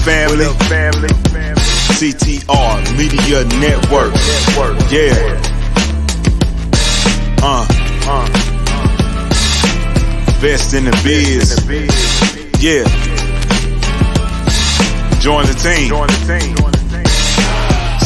family? CTR Media Network. Yeah. Best in the biz. Yeah. Join the team.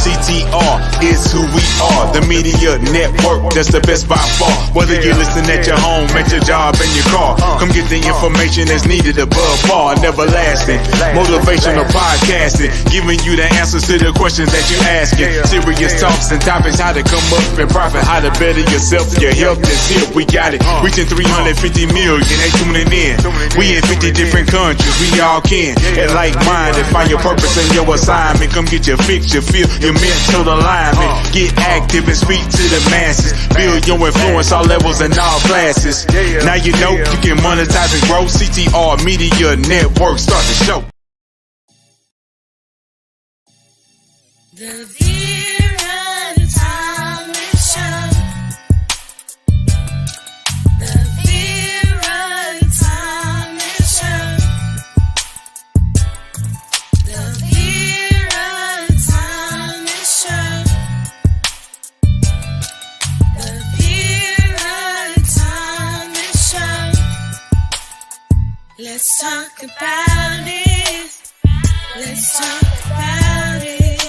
CTR is who we are, the media network, that's the best by far. Whether you listen at your home, at your job, in your car, come get the information that's needed above par. Never lasting, motivational podcasting, giving you the answers to the questions that you asking. Serious talks and topics, how to come up and profit, how to better yourself. Your health is here, we got it. Reaching 350 million, they tuning in. We in 50 different countries, we all can. And like-minded, find your purpose and your assignment. Come get your fix, your feel, your mental alignment. Get active and speak to the masses. Build your influence all levels and all classes. Now you know you can monetize and grow. CTR Media Network, start the show. The Vera Thomas Show. The Vera Thomas Show. The Vera Thomas Show. The Vera Thomas Show. Let's talk about it. Let's talk about it.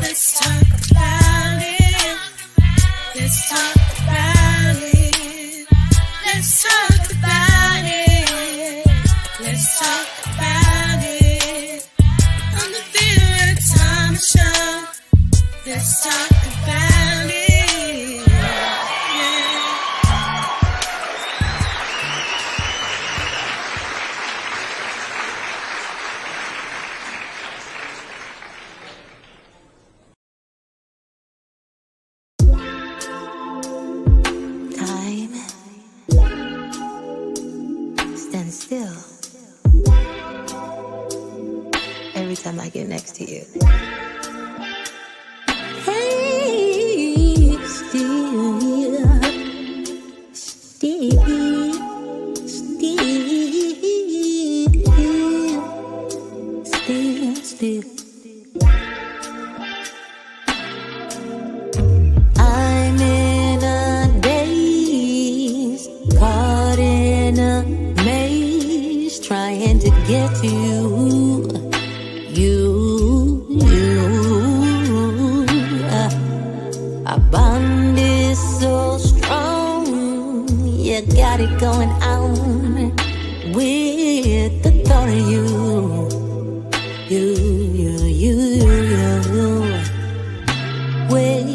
Let's talk about it. Let's talk about it. Let's talk about it. Let's talk about it. On the Vera Thomas Show. Let's talk about it. Time stand still every time I get next to you. Hey, still, still. I'm in a daze, caught in a maze, trying to get to you. Our bond is so strong, you got it going on with the thought of you. Well,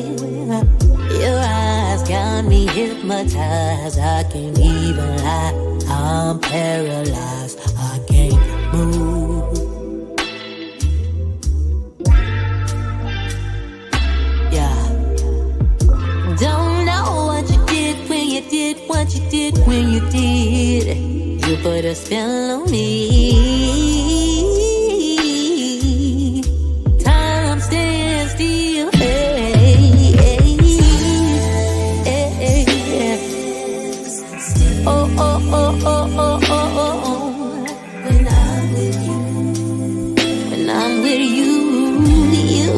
your eyes got me hypnotized. I can't even lie, I'm paralyzed. I can't move. Yeah. Don't know what you did when you did what you did when you did. You put a spell on me. Time stands still. When I'm with you, when I'm with you,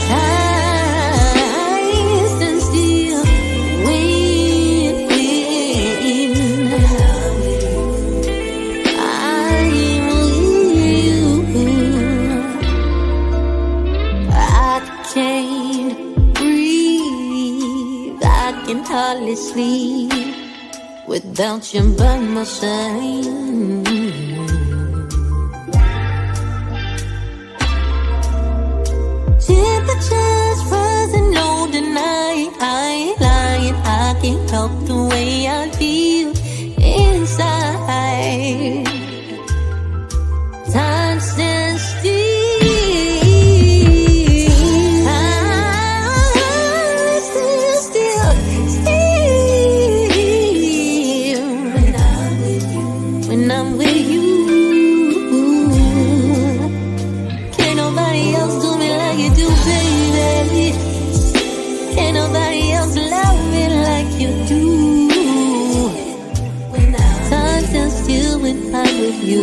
time stands still. I'm with you. I can't breathe. I can hardly sleep without you by my side. Temperatures rising, no denying. I ain't lying, I can't help the way I feel inside. Time stands still. When I'm with you, can't nobody else do me like you do, baby. Can't nobody else love me like you do. Time stands still when Take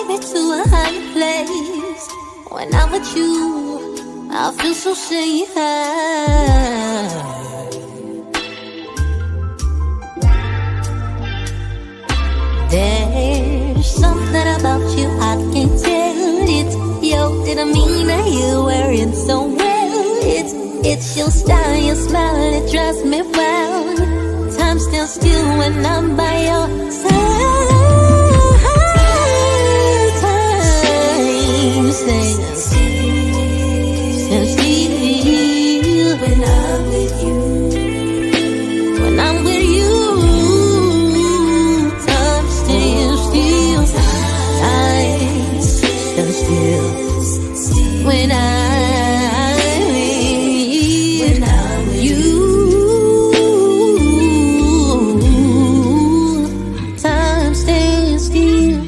me to a higher place. When I'm with you, I feel so safe. There's something about you I can't tell it. Yo, didn't mean that you wearing so well. It's your style, your smile, it drives me wild. Time stands still when I'm by your side. Time stands still when I'm with you. When I'm with you. When I'm with you, time stands still.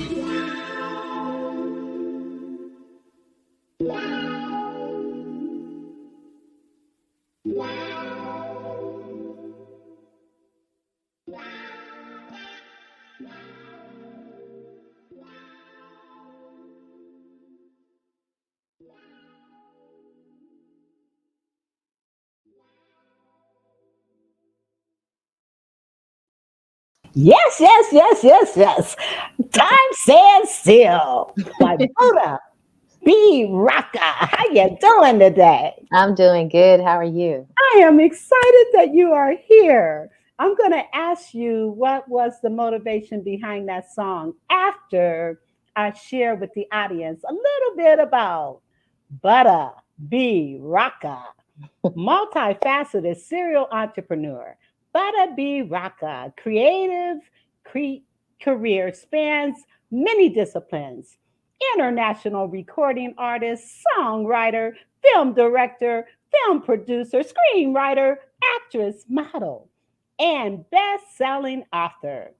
Yes, yes, yes, yes, yes. Time stands still. By Butta B-Rocka. How you doing today? I'm doing good. How are you? I am excited that you are here. I'm going to ask you what was the motivation behind that song after I share with the audience a little bit about Butta B-Rocka, multifaceted serial entrepreneur. Butta B-Rocka, creative career spans many disciplines. International recording artist, songwriter, film director, film producer, screenwriter, actress, model, and best-selling author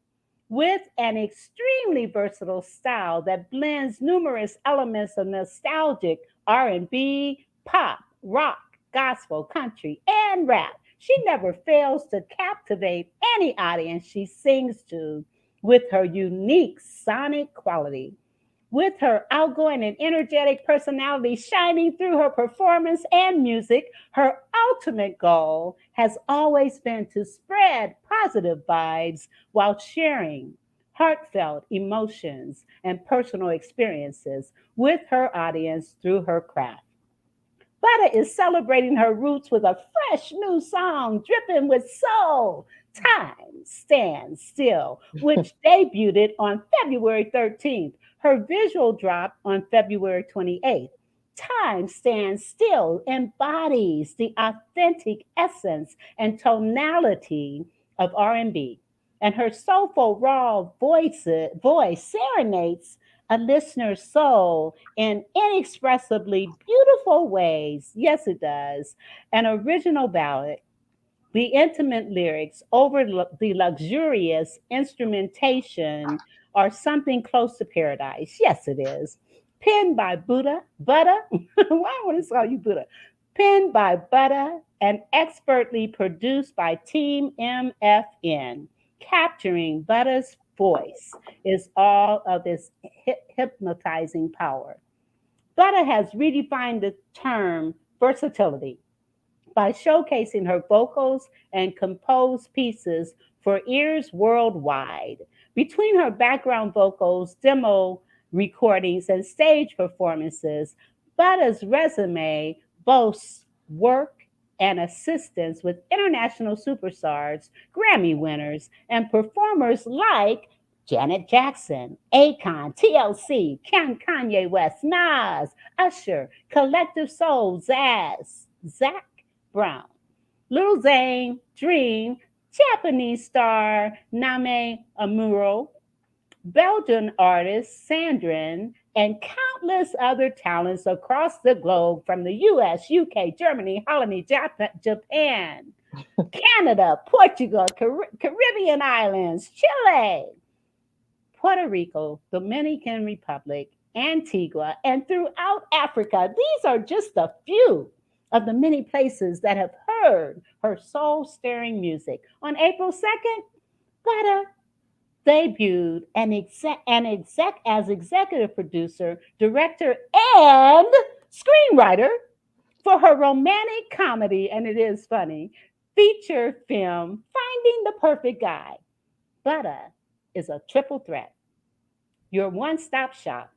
with an extremely versatile style that blends numerous elements of nostalgic R&B, pop, rock, gospel, country, and rap. She never fails to captivate any audience she sings to with her unique sonic quality. With her outgoing and energetic personality shining through her performance and music, her ultimate goal has always been to spread positive vibes while sharing heartfelt emotions and personal experiences with her audience through her craft. Butta is celebrating her roots with a fresh new song dripping with soul. Time Stands Still, which debuted on February 13th. Her visual dropped on February 28th. Time Stands Still embodies the authentic essence and tonality of R&B, and her soulful raw voice serenades a listener's soul in inexpressibly beautiful ways. Yes, it does. An original ballad, the intimate lyrics over the luxurious instrumentation are something close to paradise. Yes, it is. Penned by Butta. Why would I call you Buddha? Penned by Butta and expertly produced by Team MFN. Capturing Butta's voice is all of its hypnotizing power. Butta has redefined the term versatility by showcasing her vocals and composed pieces for ears worldwide. Between her background vocals, demo recordings, and stage performances, Butta's resume boasts work and assistance with international superstars, Grammy winners, and performers like Janet Jackson, Akon, TLC, Kanye West, Nas, Usher, Collective Soul, Zach Brown, Lil Zane, Dream, Japanese star Name Amuro, Belgian artist Sandrine, and countless other talents across the globe from the US, UK, Germany, Holland, Japan, Canada, Portugal, Caribbean islands, Chile, Puerto Rico, Dominican Republic, Antigua, and throughout Africa. These are just a few of the many places that have heard her soul-stirring music. On April 2nd, Butta debuted as executive producer, director, and screenwriter for her romantic comedy, and it is funny, feature film Finding the Perfect Guy. Butta is a triple threat, your one-stop shop.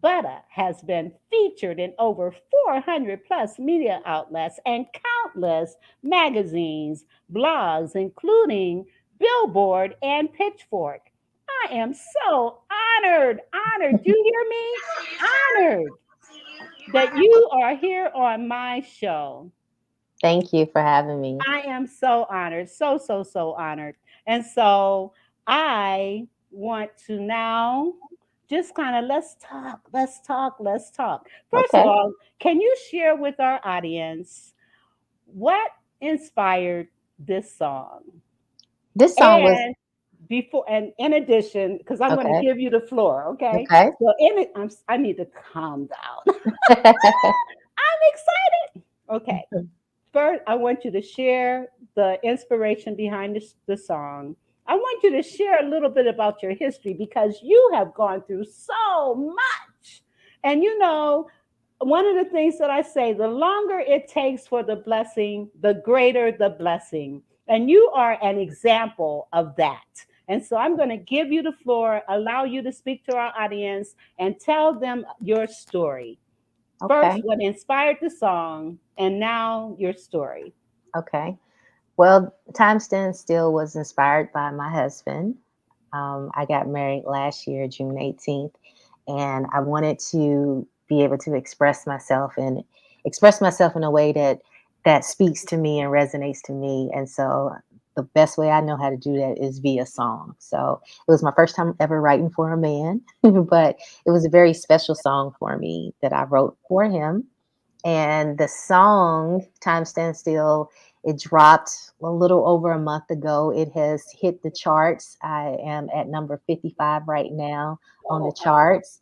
Butta has been featured in over 400 plus media outlets and countless magazines, blogs, including Billboard and Pitchfork. I am so honored, you hear me? Honored that you are here on my show. Thank you for having me. I am so honored, so honored. And so I want to now just kind of let's talk. First of Okay. all, can you share with our audience what inspired this song? This song was And before and in addition, because I'm going to okay. give you the floor, okay? Okay. So in it, I need to calm down. I'm excited. Okay. First, I want you to share the inspiration behind the song. I want you to share a little bit about your history because you have gone through so much. And one of the things that I say, the longer it takes for the blessing, the greater the blessing. And you are an example of that. And so I'm going to give you the floor, allow you to speak to our audience, and tell them your story. First, Okay. what inspired the song, and now your story. Okay. Well, Time Stand Still was inspired by my husband. I got married last year, June 18th, and I wanted to be able to express myself in a way that speaks to me and resonates to me. And so the best way I know how to do that is via song. So it was my first time ever writing for a man, but it was a very special song for me that I wrote for him. And the song, Time Stands Still, it dropped a little over a month ago. It has hit the charts. I am at number 55 right now on the charts.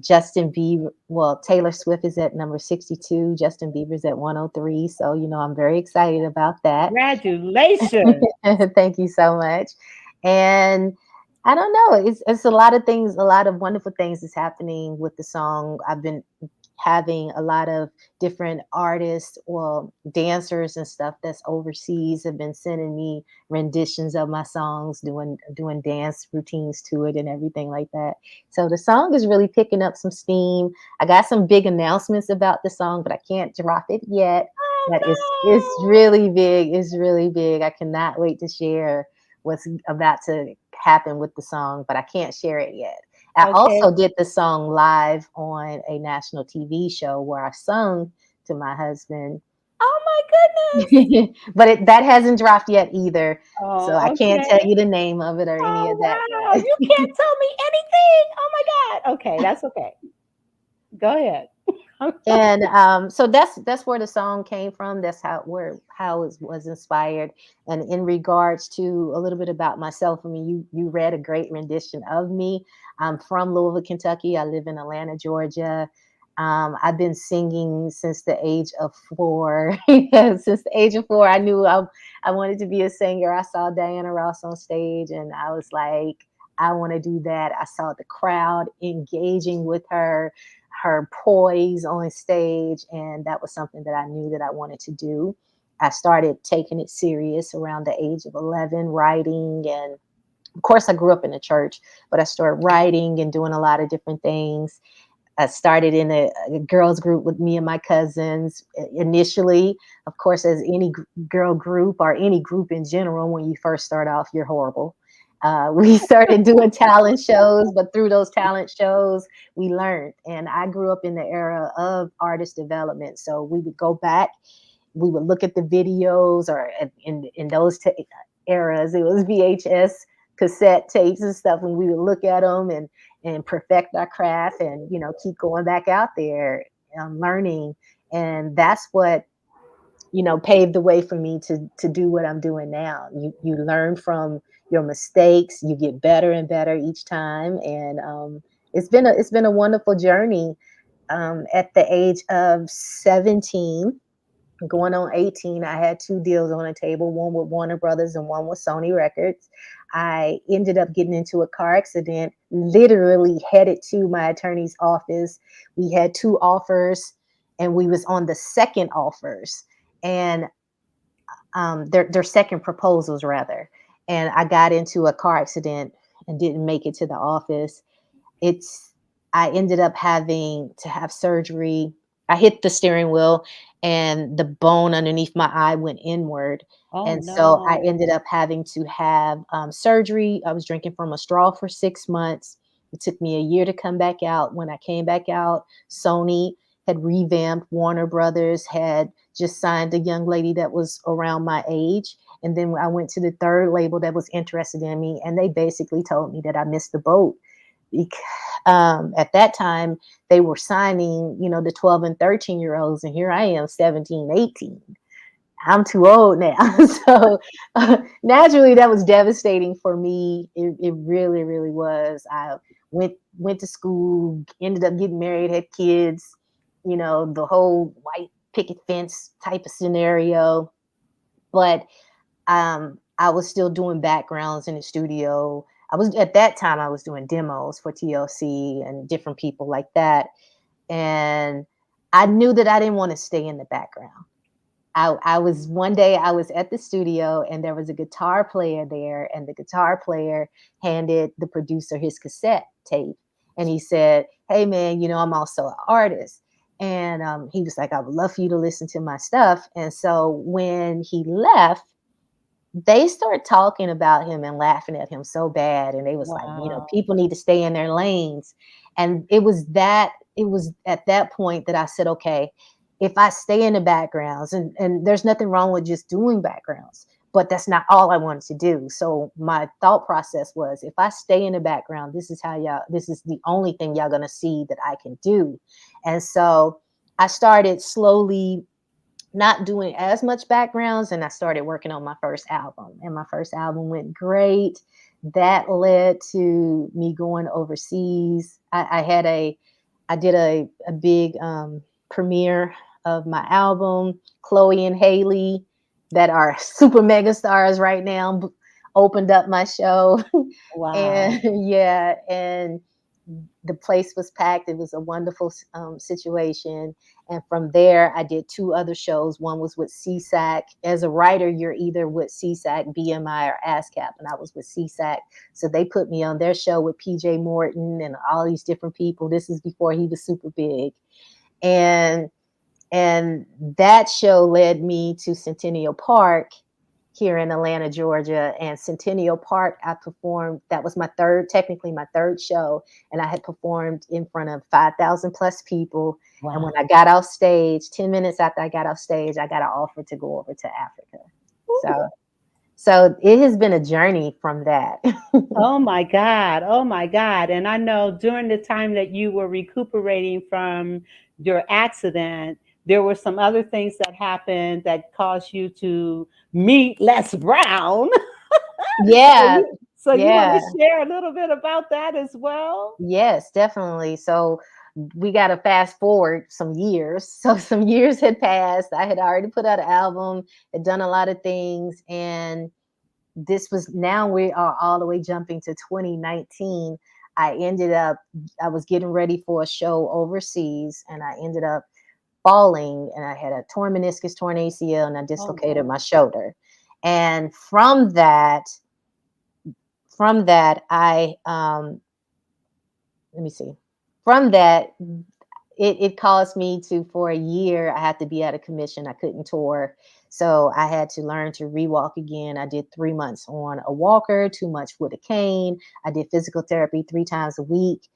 Justin Bieber, well, Taylor Swift is at number 62. Justin Bieber's at 103. So, I'm very excited about that. Congratulations. Thank you so much. And I don't know, it's a lot of things, a lot of wonderful things is happening with the song. I've been having a lot of different artists or dancers and stuff that's overseas have been sending me renditions of my songs, doing dance routines to it and everything like that. So the song is really picking up some steam. I got some big announcements about the song, but I can't drop it yet. But it's Oh really big. It's really big. I cannot wait to share what's about to happen with the song, but I can't share it yet. I no. Okay. also did the song live on a national TV show where I sung to my husband, Oh my goodness. but that hasn't dropped yet either. So I Oh, can't tell okay. you the name of it or any Oh of that wow. yet. You can't tell me anything. Oh my God. Okay, that's okay. Go ahead. And so that's where the song came from. That's how it was inspired. And in regards to a little bit about myself, I mean, you read a great rendition of me. I'm from Louisville, Kentucky. I live in Atlanta, Georgia. I've been singing since the age of 4. Since the age of 4, I knew I wanted to be a singer. I saw Diana Ross on stage, and I was like, I want to do that. I saw the crowd engaging with her poise on stage, and that was something that I knew that I wanted to do. I started taking it serious around the age of 11, writing, and of course I grew up in the church, but I started writing and doing a lot of different things. I started in a girls group with me and my cousins initially. Of course, as any girl group or any group in general, when you first start off, you're horrible. We started doing talent shows, but through those talent shows, we learned. And I grew up in the era of artist development. So we would go back, we would look at the videos, or in those eras, it was VHS cassette tapes and stuff, and we would look at them and perfect our craft and, keep going back out there learning. And that's what paved the way for me to do what I'm doing now. You learn from your mistakes, you get better and better each time, and it's been a wonderful journey. At the age of 17, Going on 18, I had 2 deals on the table, one with Warner Brothers and one with Sony Records. I ended up getting into a car accident, literally headed to my attorney's office. We had 2 offers and we was on the second offers, and their second proposals rather. And I got into a car accident and didn't make it to the office. It's I ended up having to have surgery. I hit the steering wheel and the bone underneath my eye went inward. Oh And so I no. ended up having to have surgery. I was drinking from a straw for 6 months. It took me a year to come back out. When I came back out, Sony had revamped. Warner Brothers had just signed a young lady that was around my age. And then I went to the third label that was interested in me, and they basically told me that I missed the boat. At that time, they were signing, the 12 and 13-year-olds, and here I am, 17, 18. I'm too old now. So naturally, that was devastating for me. It really, really was. I went to school, ended up getting married, had kids, the whole white picket fence type of scenario. But I was still doing backgrounds in the studio. At that time I was doing demos for TLC and different people like that. And I knew that I didn't want to stay in the background. I was one day I was at the studio and there was a guitar player there, and the guitar player handed the producer his cassette tape, and he said, "Hey man, I'm also an artist." And he was like, "I would love for you to listen to my stuff." And so when he left, they started talking about him and laughing at him so bad. And they was like, Wow. people need to stay in their lanes. And it was at that point that I said, okay, if I stay in the backgrounds, and there's nothing wrong with just doing backgrounds, but that's not all I wanted to do. So my thought process was, if I stay in the background, this is the only thing y'all gonna see that I can do. And so I started slowly not doing as much backgrounds, and I started working on my first album, and my first album went great. That led to me going overseas. I did a big premiere of my album. Chloe and Haley, that are super mega stars right now, opened up my show. Wow. And yeah, and the place was packed. It was a wonderful situation. And from there, I did 2 other shows. One was with CSAC. As a writer, you're either with CSAC, BMI, or ASCAP, and I was with CSAC. So they put me on their show with PJ Morton and all these different people. This is before he was super big. And that show led me to Centennial Park here in Atlanta, Georgia. And Centennial Park, I performed. That was technically my third show. And I had performed in front of 5,000 plus people. Wow. And when I got off stage, 10 minutes after I got off stage, I got an offer to go over to Africa. So it has been a journey from that. Oh my God. Oh my God. And I know during the time that you were recuperating from your accident, there were some other things that happened that caused you to meet Les Brown. So Yeah. you want Yeah. to share a little bit about that as well? Yes, definitely. So we got to fast forward some years. So some years had passed. I had already put out an album, had done a lot of things. And now we are all the way jumping to 2019. I was getting ready for a show overseas, and I ended up falling, and I had a torn meniscus, torn ACL, and I Oh dislocated no. my shoulder. And from that, let me see. From that, it caused me to, for a year, I had to be out of commission. I couldn't tour. So I had to learn to rewalk again. I did 3 months on a walker, 2 months with a cane. I did physical therapy 3 times a week.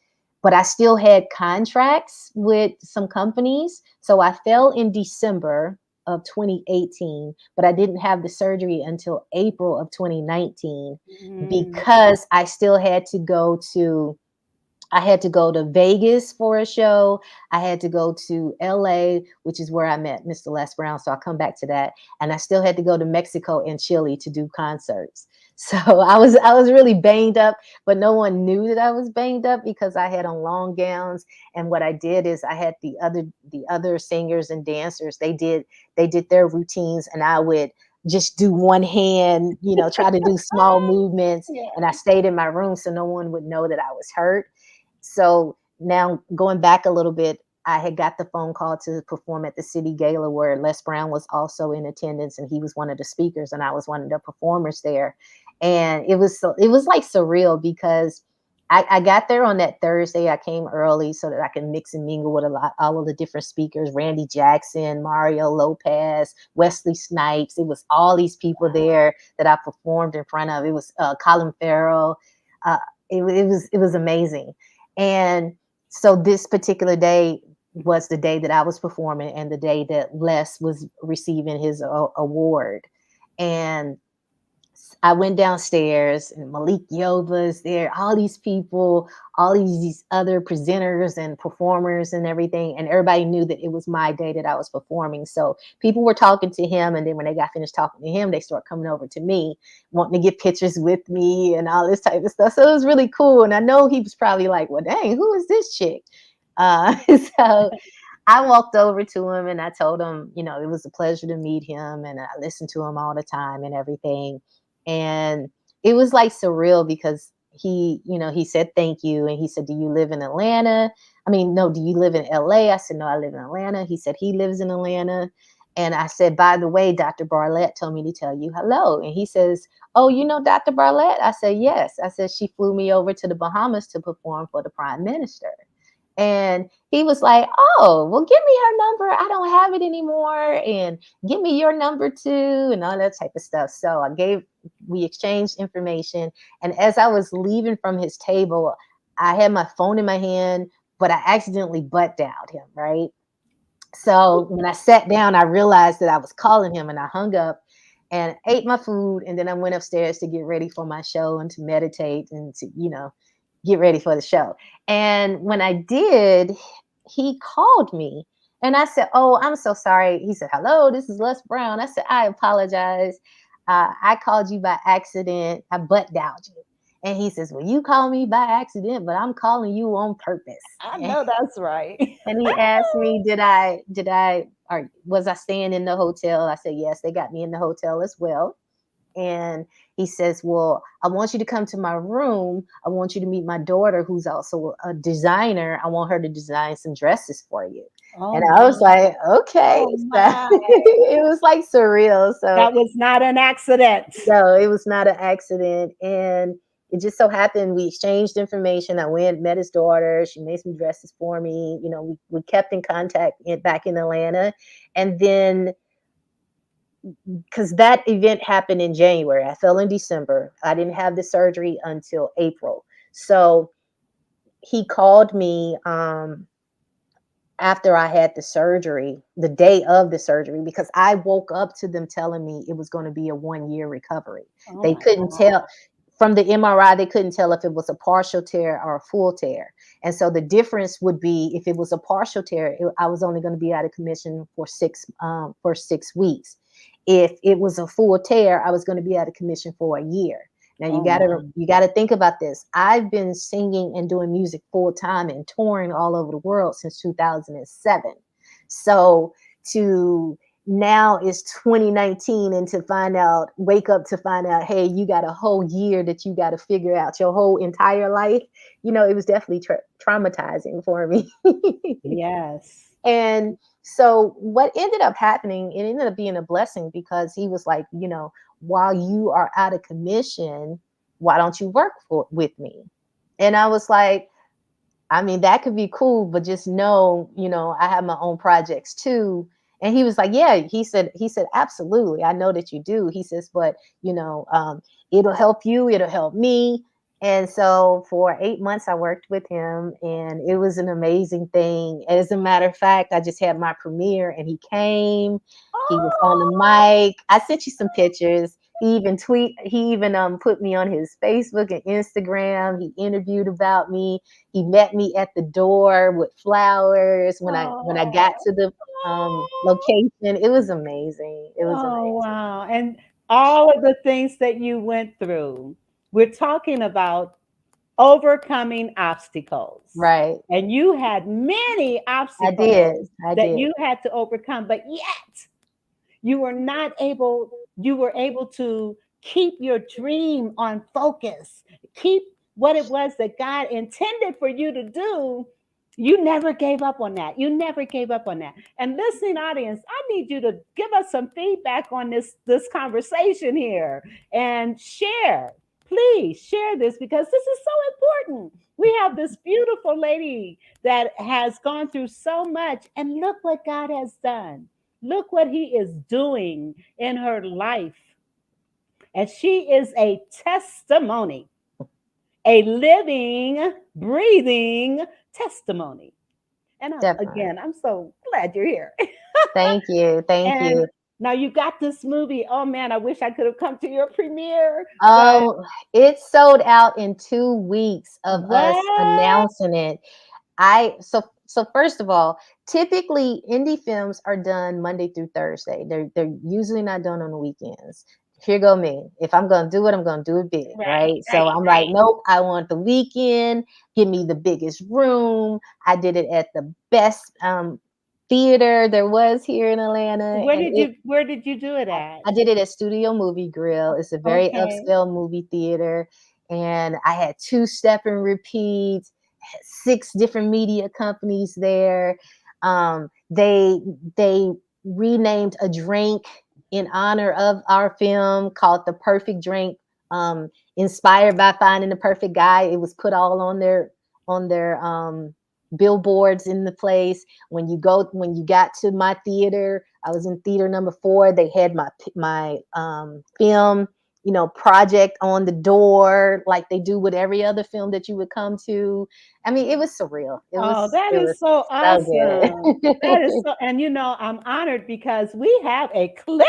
But I still had contracts with some companies. So I fell in December of 2018, but I didn't have the surgery until April of 2019, Mm. because I had to go to Vegas for a show. I had to go to LA, which is where I met Mr. Les Brown. So I'll come back to that. And I still had to go to Mexico and Chile to do concerts. So I was really banged up, but no one knew that I was banged up because I had on long gowns. And what I did is I had the other singers and dancers. They did their routines, and I would just do one hand, try to do small movements. And I Yeah. stayed in my room so no one would know that I was hurt. So now going back a little bit, I had got the phone call to perform at the City Gala where Les Brown was also in attendance, and he was one of the speakers and I was one of the performers there. And it was like surreal because I got there on that Thursday. I came early so that I can mix and mingle with all of the different speakers: Randy Jackson, Mario Lopez, Wesley Snipes. It was all these people there that I performed in front of. It was Colin Farrell. Uh, it was amazing. And so this particular day was the day that I was performing and the day that Les was receiving his award. And I went downstairs and Malik Yoba's there, all these people, all these other presenters and performers and everything. And everybody knew that it was my day that I was performing. So people were talking to him. And then when they got finished talking to him, they started coming over to me, wanting to get pictures with me and all this type of stuff. So it was really cool. And I know he was probably like, well, dang, who is this chick? Uh, so I walked over to him and I told him, it was a pleasure to meet him. And I listened to him all the time and everything. And it was like surreal because he said thank you. And he said, do you live in Atlanta? I mean, no, do you live in LA? I said, no, I live in Atlanta. He said he lives in Atlanta. And I said, by the way, Dr. Barlett told me to tell you hello. And he says, oh, you know Dr. Barlett? I said, yes. I said, she flew me over to the Bahamas to perform for the Prime Minister. And he was like, oh, well, give me her number. I don't have it anymore. And give me your number too, and all that type of stuff. So we exchanged information. And as I was leaving from his table, I had my phone in my hand, but I accidentally butt dialed him, right? So when I sat down, I realized that I was calling him and I hung up and ate my food. And then I went upstairs to get ready for my show and to meditate and to, get ready for the show. And when I did, he called me and I said, oh, I'm so sorry. He said, hello, this is Les Brown. I said, I apologize. I called you by accident. I butt dialed you. And he says, well, you called me by accident, but I'm calling you on purpose. I know that's right. And he asked me, or was I staying in the hotel? I said, yes, they got me in the hotel as well. And he says, well, I want you to come to my room. I want you to meet my daughter, who's also a designer. I want her to design some dresses for you. Oh, And I was like, okay. oh So my. it was like surreal. So That was not an accident. no, it was not an accident. And it just so happened we exchanged information. I went, met his daughter. She made some dresses for me. We kept in contact back in Atlanta. And then because that event happened in January. I fell in December. I didn't have the surgery until April. So he called me after I had the surgery, the day of the surgery, because I woke up to them telling me it was going to be a 1-year recovery. Oh They my couldn't God. tell from the MRI, they couldn't tell if it was a partial tear or a full tear. And so the difference would be if it was a partial tear, I was only going to be out of commission for 6 weeks. If it was a full tear, I was going to be out of commission for a year. Now Oh you gotta think about this. I've been singing and doing music full time and touring all over the world since 2007. So to now it's 2019 and to wake up to find out, hey, you got a whole year that you got to figure out your whole entire life. It was definitely traumatizing for me. yes. And so what ended up happening, it ended up being a blessing because he was like, while you are out of commission, why don't you work with me? And I was like, I mean, that could be cool, but just know, I have my own projects too. And he was like, yeah, he said, absolutely. I know that you do. He says, but, it'll help you. It'll help me. And so for 8 months, I worked with him and it was an amazing thing. As a matter of fact, I just had my premiere and he came, he was on the mic. I sent you some pictures. He even put me on his Facebook and Instagram. He interviewed about me. He met me at the door with flowers when I got to the location. It was amazing. It was Oh, amazing. wow. And all of the things that you went through. We're talking about overcoming obstacles. Right. And you had many I obstacles did. that you had to overcome, but yet you were able to keep your dream on focus, keep what it was that God intended for you to do. You never gave up on that. You never gave up on that. And listening audience, I need you to give us some feedback on this conversation here and share. Please share this because this is so important. We have this beautiful lady that has gone through so much, and look what God has done. Look what he is doing in her life. And she is a testimony, a living, breathing testimony. And again, I'm so glad you're here. Thank you. Thank you. Now you got this movie. Oh man, I wish I could have come to your premiere. Oh, it sold out in 2 weeks of us announcing it. So first of all, typically indie films are done Monday through Thursday. They're usually not done on the weekends. Here go me. If I'm gonna do it, I'm gonna do it big, right? So I'm like, nope, I want the weekend. Give me the biggest room. I did it at the best theater there was here in Atlanta. Where did you do it at? I did it at Studio Movie Grill. It's a very upscale movie theater, and I had 2 step and repeats. 6 different media companies there. They renamed a drink in honor of our film called The Perfect Drink, inspired by Finding the Perfect Guy. It was put all on their billboards in the place. When you got to my theater, I was in theater number 4. They had my film, project on the door, like they do with every other film that you would come to. I mean, it was surreal. That is so awesome. That is so, and I'm honored because we have a clip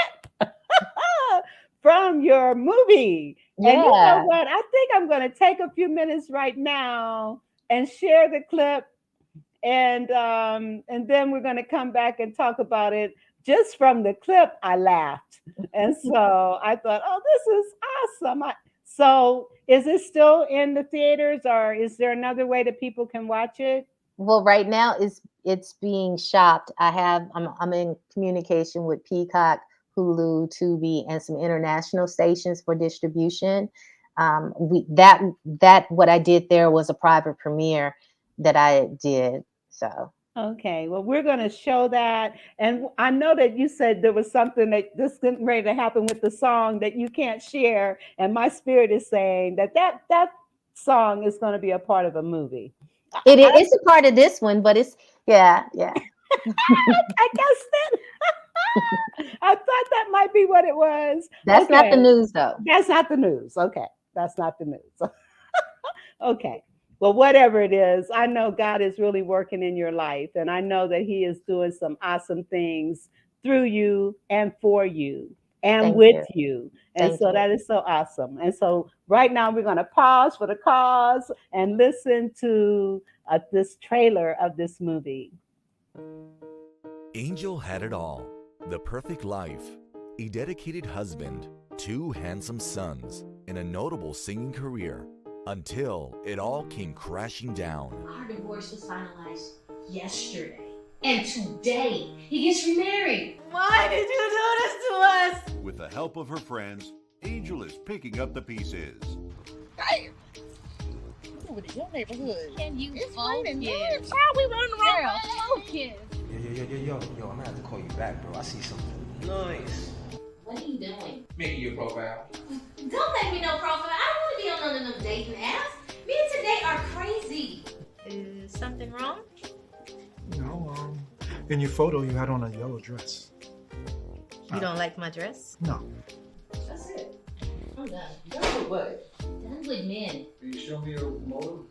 from your movie. Yeah. And you know what? I think I'm going to take a few minutes right now and share the clip, and then we're going to come back and talk about it. Just from the clip, I laughed. And so I thought, oh, this is awesome. So is it still in the theaters, or is there another way that people can watch it? Well, right now it's being shopped. I'm in communication with Peacock, Hulu, Tubi, and some international stations for distribution. What I did there was a private premiere that I did. So. Okay, well, we're going to show that. And I know that you said there was something that this getting ready to happen with the song that you can't share. And my spirit is saying that song is going to be a part of a movie. It's a part of this one, but it's, yeah. I guess that. I thought that might be what it was. That's not the news, though. That's not the news. Okay, that's not the news. Okay. Well, whatever it is, I know God is really working in your life, and I know that he is doing some awesome things through you and for you and with you. And so that is so awesome. And so right now we're going to pause for the cause and listen to this trailer of this movie. Angel had it all: the perfect life, a dedicated husband, 2 handsome sons, and a notable singing career. Until it all came crashing down. Our divorce was finalized yesterday. And today, he gets remarried. Why did you do this to us? With the help of her friends, Angel is picking up the pieces. Damn! Over to your neighborhood. Can you It's focus? raining. It's how we running around. Girl, focus. Yo, I'm gonna have to call you back, bro. I see something nice. What are you doing? Making your profile. Don't make me no profile. I don't want to be on none of them dating apps. Me and today are crazy. Is something wrong? No, in your photo you had on a yellow dress. You don't like my dress? No. That's it. I'm done. Done with what? Done with men. Can you show me your motive?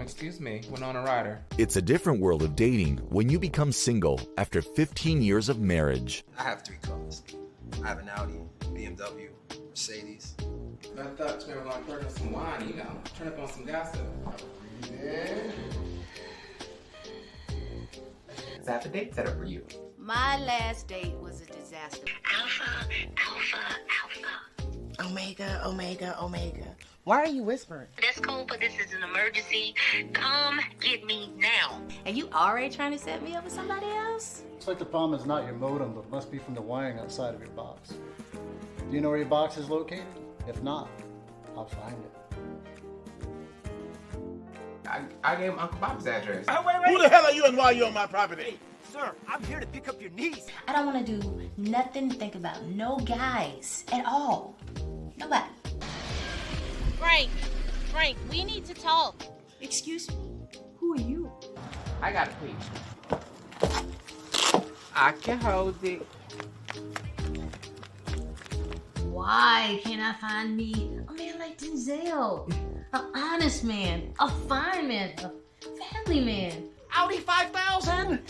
Excuse me, Winona Ryder. It's a different world of dating when you become single after 15 years of marriage. I have 3 cars. I have an Audi, BMW, Mercedes. I thought you were going to turn up some wine, turn up on some gossip. Is that the date setup for you? My last date was a disaster. Alpha, alpha, alpha. Omega, omega, omega. Why are you whispering? That's cool, but this is an emergency. Come get me now. And you already trying to set me up with somebody else? Looks like the problem is not your modem, but must be from the wiring outside of your box. Do you know where your box is located? If not, I'll find it. I gave him Uncle Bob's address. Who the hell are you and why are you on my property? Hey, sir, I'm here to pick up your niece. I don't want to do nothing, think about no guys at all. Nobody. Frank, we need to talk. Excuse me? Who are you? I got a peach. I can hold it. Why can't I find me a man like Denzel? An honest man, a fine man, a family man. Audi 5000?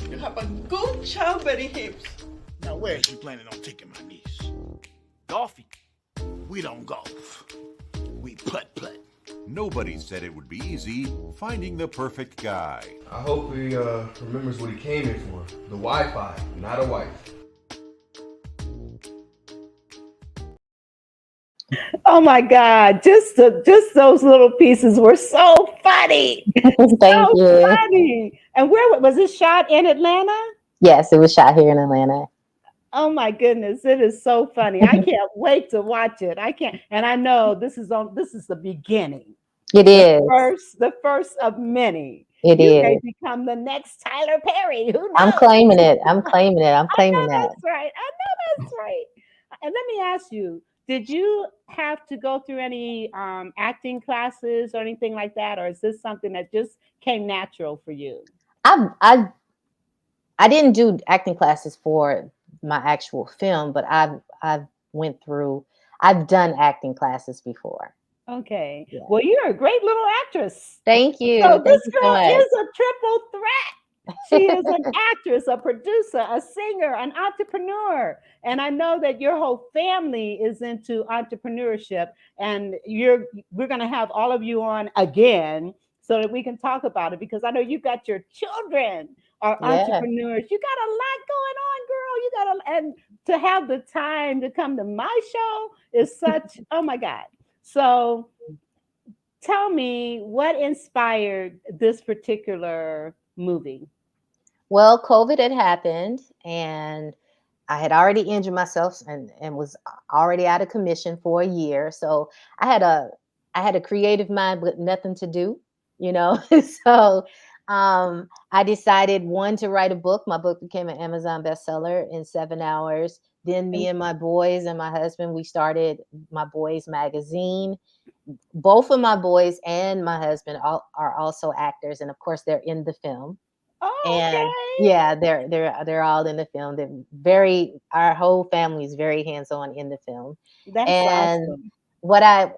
You have a good child, Betty Hips. Now, where is you planning on taking my niece? Golfing. We don't golf. We putt-putt. Nobody said it would be easy finding the perfect guy. I hope he remembers what he came here for. The Wi-Fi, not a wife. Oh my God! Just those little pieces were so funny. Thank you. Funny. And where was it shot in Atlanta? Yes, it was shot here in Atlanta. Oh my goodness, it is so funny. I can't wait to watch it. I can't, and I know this is the beginning. It is the first of many. It you is. may become the next Tyler Perry. Who knows? I'm claiming it. I'm claiming that. I know that's right. And let me ask you, did you have to go through any acting classes or anything like that? Or is this something that just came natural for you? I didn't do acting classes for my actual film, but I've done acting classes before. Okay. Yeah. Well, you're a great little actress. Thank you. So this Thank you girl so much. is a triple threat. She is an actress, a producer, a singer, an entrepreneur. And I know that your whole family is into entrepreneurship. And we're going to have all of you on again so that we can talk about it, because I know you've got your children are entrepreneurs. You got a lot going on, girl. And to have the time to come to my show is such, oh my God. So tell me, what inspired this particular movie? Well, COVID had happened and I had already injured myself and was already out of commission for a year. So I had a creative mind but nothing to do, you know. So I decided, one, to write a book. My book became an Amazon bestseller in 7 hours. Then me and my boys and my husband, we started my boys magazine. Both of my boys and my husband are also actors, and of course they're in the film. Oh, and okay. Yeah, they're all in the film. Our whole family is very hands-on in the film. That's awesome. What I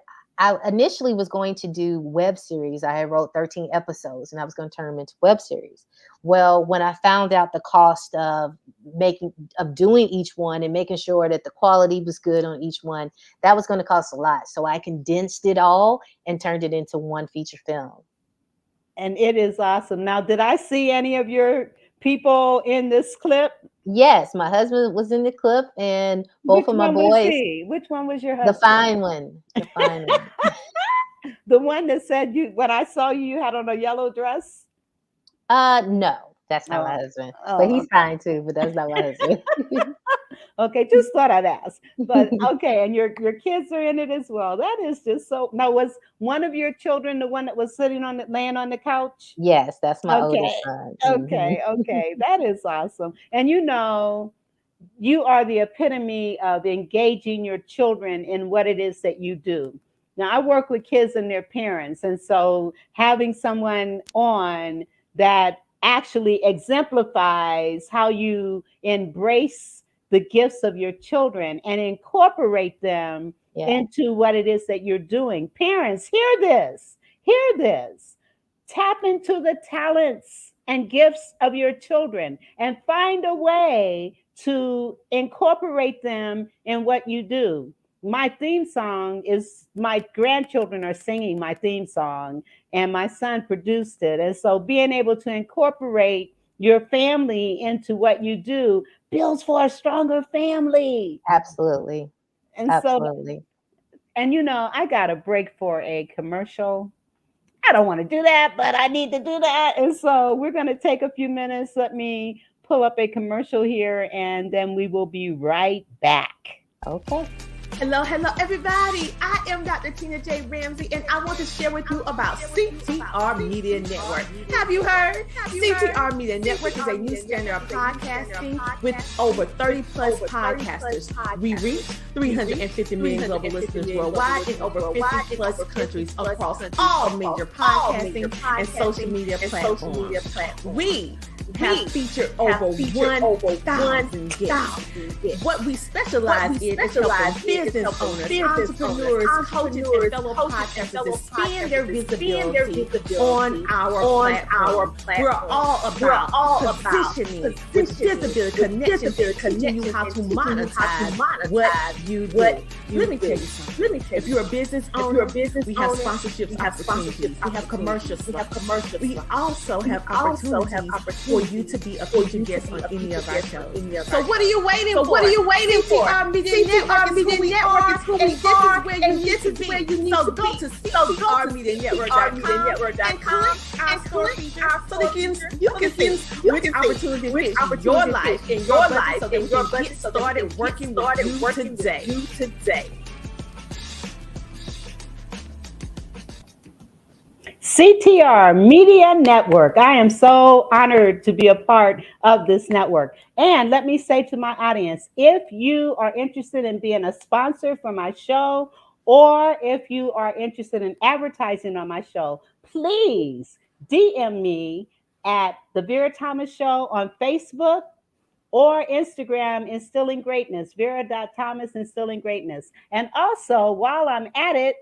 initially was going to do web series. I wrote 13 episodes and I was going to turn them into web series. Well, when I found out the cost of doing each one and making sure that the quality was good on each one, that was going to cost a lot. So I condensed it all and turned it into one feature film. And it is awesome. Now, did I see any of your people in this clip? Yes, my husband was in the clip, and both of my boys. Which one was your husband? The fine one. The fine one. The one that said when I saw you had on a yellow dress? No, that's not my husband. But he's fine too, but that's not my husband. Okay, just thought I'd ask. But okay, and your kids are in it as well. That is just so. Now, was one of your children the one that was laying on the couch? Yes, that's my oldest son. Okay, okay, that is awesome. And you know, you are the epitome of engaging your children in what it is that you do. Now, I work with kids and their parents, and so having someone on that actually exemplifies how you embrace the gifts of your children and incorporate them into what it is that you're doing. Parents, hear this. Tap into the talents and gifts of your children and find a way to incorporate them in what you do. My theme song is, my grandchildren are singing my theme song and my son produced it. And so being able to incorporate your family into what you do builds for a stronger family. Absolutely. And so, Absolutely. and I got a break for a commercial. I don't want to do that, but I need to do that. And so we're going to take a few minutes. Let me pull up a commercial here, and then we will be right back. Okay. Hello, everybody. I am Dr. Tina J. Ramsey, and I want to share with you about CTR Media Network. Have you heard? CTR Media Network is a new standard of podcasting with over 30 plus podcasters. We reach 350 million global listeners worldwide in over 50 plus countries across all major podcasting and social media platforms. We have featured over 1,000 guests. What we specialize in is helping business owners, entrepreneurs, coaches, and fellow podcasters expand their visibility on our platform. We're all about positioning with visibility, connection, teaching you how to monetize what you do. Let me tell you something. If you're a business owner, we have sponsorships opportunities. We have commercials. We also have opportunities for you to be a featured guest on any of our shows. So what are you waiting for? CTR Media Network is who we are, and this is where you need to be. So go to CTRmedianetwork.com and click our store feature so that you can see which opportunity fits your life so that we can get started working with you today. CTR Media Network. I am so honored to be a part of this network. And let me say to my audience, if you are interested in being a sponsor for my show, or if you are interested in advertising on my show, please DM me at the Vera Thomas Show on Facebook or Instagram, Instilling Greatness, Vera.Thomas, Instilling Greatness. And also, while I'm at it,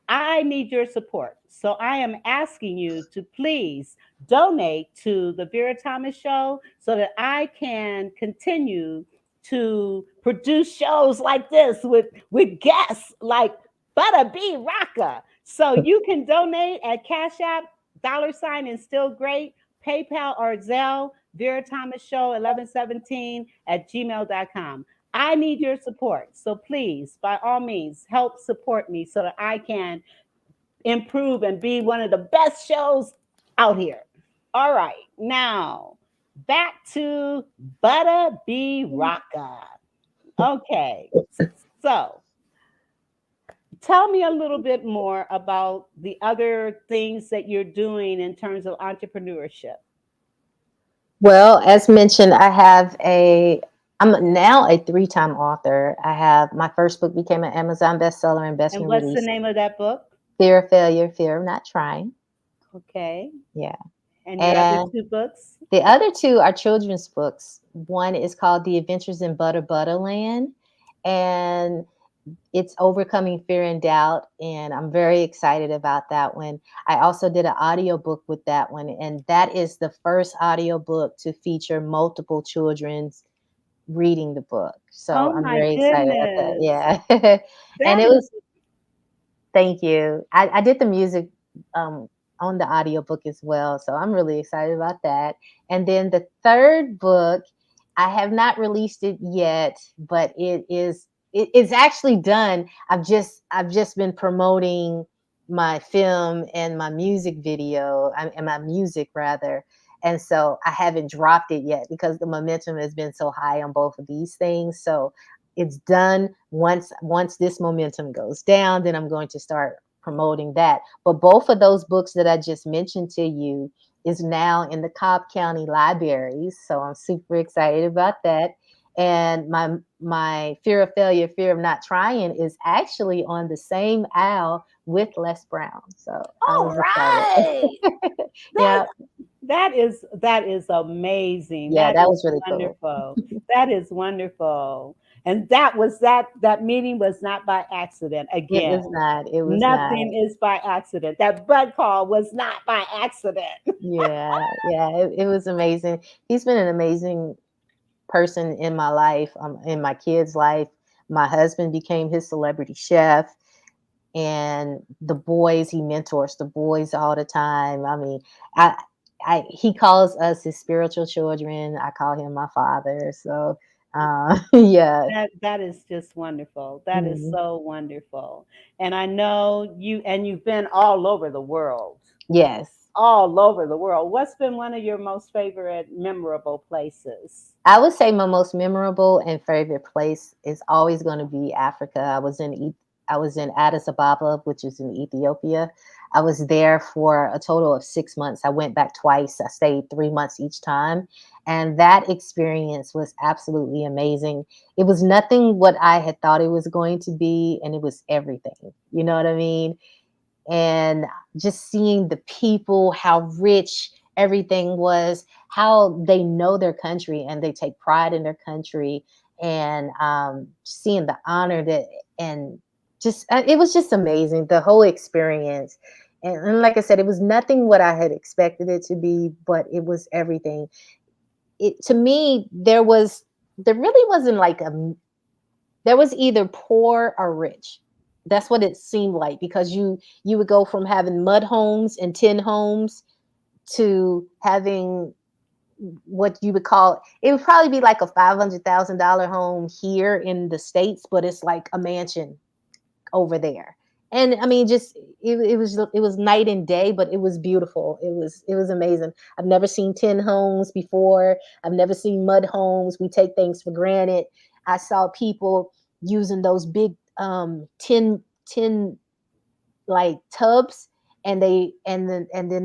I need your support. So I am asking you to please donate to the Vera Thomas Show so that I can continue to produce shows like this with guests like Butta B-Rocka. So you can donate at Cash App, $ and still great, PayPal or Zelle, Vera Thomas Show 1117 at gmail.com. I need your support. So please, by all means, help support me so that I can improve and be one of the best shows out here. All right, now back to Butta B-Rocka. Okay, so tell me a little bit more about the other things that you're doing in terms of entrepreneurship. Well, as mentioned, I'm now a 3-time author. My first book became an Amazon bestseller and best And new what's release. the name of that book? Fear of Failure, Fear of Not Trying. Okay. Yeah. And your other 2 books? The other 2 are children's books. One is called The Adventures in Butta Land, and it's overcoming fear and doubt, and I'm very excited about that one. I also did an audiobook with that one, and that is the first audiobook to feature multiple children's reading the book. So I'm very excited about that. Yeah. And it was, thank you. I did the music on the audiobook as well. So I'm really excited about that. And then the third book, I have not released it yet, but it's actually done. I've just been promoting my film and my music video and my music rather. And so I haven't dropped it yet because the momentum has been so high on both of these things. So it's done. Once this momentum goes down, then I'm going to start promoting that. But both of those books that I just mentioned to you is now in the Cobb County libraries. So I'm super excited about that. And my Fear of Failure, Fear of Not Trying is actually on the same aisle with Les Brown. So all right. Yeah. That is amazing. Yeah, that was really wonderful. Cool. That is wonderful. And that meeting was not by accident. Again, it was not. It was nothing is by accident. That bud call was not by accident. Yeah, it was amazing. He's been an amazing person in my life, in my kids' life. My husband became his celebrity chef, and the boys, he mentors the boys all the time. I mean, he calls us his spiritual children. I call him my father. So yeah. That is just wonderful. That is Mhm. so wonderful. And I know you've been all over the world. Yes. All over the world. What's been one of your most favorite memorable places? I would say my most memorable and favorite place is always going to be Africa. I was in Addis Ababa, which is in Ethiopia. I was there for a total of 6 months. I went back twice. I stayed 3 months each time. And that experience was absolutely amazing. It was nothing what I had thought it was going to be, and it was everything. You know what I mean? And just seeing the people, how rich everything was, how they know their country and they take pride in their country, and seeing the honor that, and just it was just amazing, the whole experience. And like I said, it was nothing what I had expected it to be, but it was everything. It to me, there really wasn't like there was either poor or rich. That's what it seemed like, because you would go from having mud homes and tin homes to having what you would call, it would probably be like a $500,000 home here in the States, but it's like a mansion over there. And I mean, just it was night and day, but it was beautiful. It was amazing. I've never seen tin homes before. I've never seen mud homes. We take things for granted. I saw people using those big tin like tubs, and then